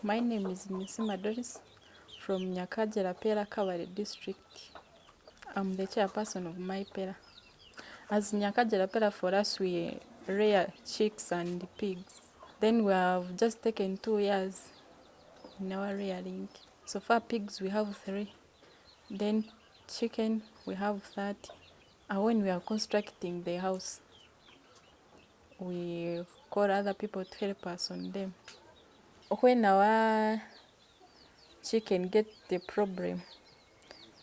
My name is Nyisima Doris from Nyakagyera Pela, Kabale District. I'm the chairperson of my Pela. As Nyakagyera Pela, for us we rear chicks and pigs. Then we have just taken 2 years in our rearing. So far pigs we have 3. Then chicken we have 30. And when we are constructing the house, we call other people to help us on them. When our chicken get the problem,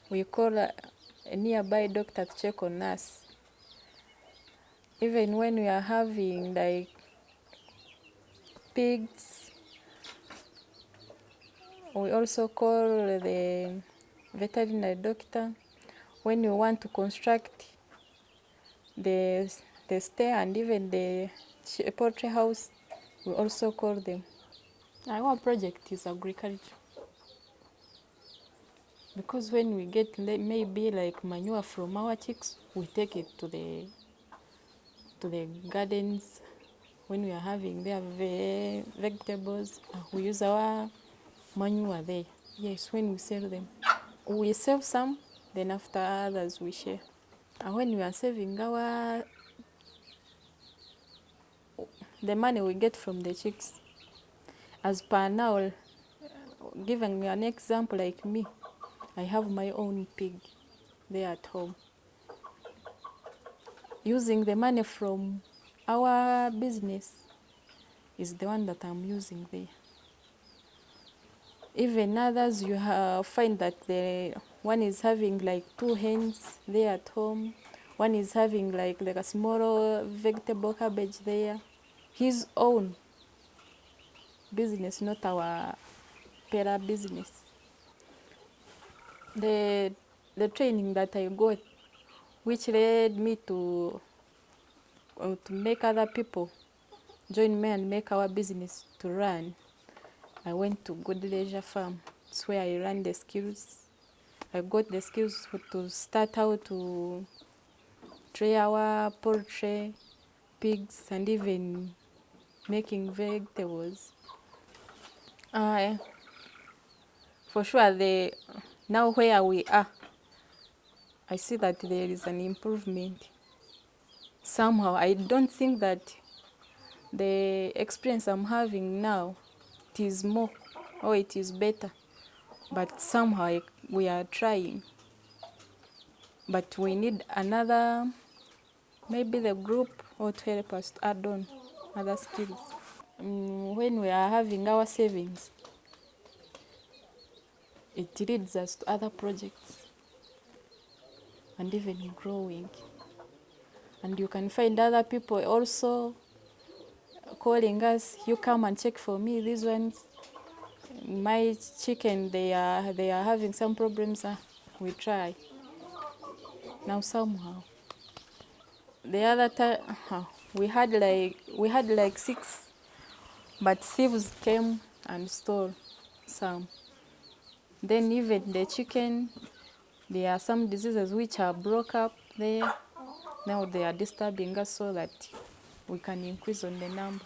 we call a nearby doctor to check on us. Even when we are having like pigs, we also call the veterinary doctor. When we want to construct the stair and even the poultry house, we also call them. Our project is agriculture. Because when we get maybe like manure from our chicks, we take it to the gardens. When we are having their vegetables, we use our manure there. Yes, when we sell them, we save some, then after others we share. And when we are saving the money we get from the chicks, as per now, giving an example like me, I have my own pig there at home. Using the money from our business is the one that I'm using there. Even others, you find that the one is having like 2 hens there at home. One is having like a small vegetable cabbage there. His own business, not our Pela business. The training that I got, which led me to make other people join me and make our business to run. I went to Good Leisure Farm. It's where I learned the skills. I got the skills to start how to train our poultry, pigs, and even making vegetables. For sure, now where we are, I see that there is an improvement. Somehow, I don't think that the experience I'm having now, it is more or it is better. But somehow we are trying. But we need another, maybe the group, or to help us to add on other skills. When we are having our savings, it leads us to other projects and even growing. And you can find other people also calling us, you come and check for me these ones. My chicken, they are having some problems. We try. Now somehow. The other time we had like 6, but thieves came and stole some. Then even the chicken, there are some diseases which are broke up there. Now they are disturbing us so that we can increase on the number.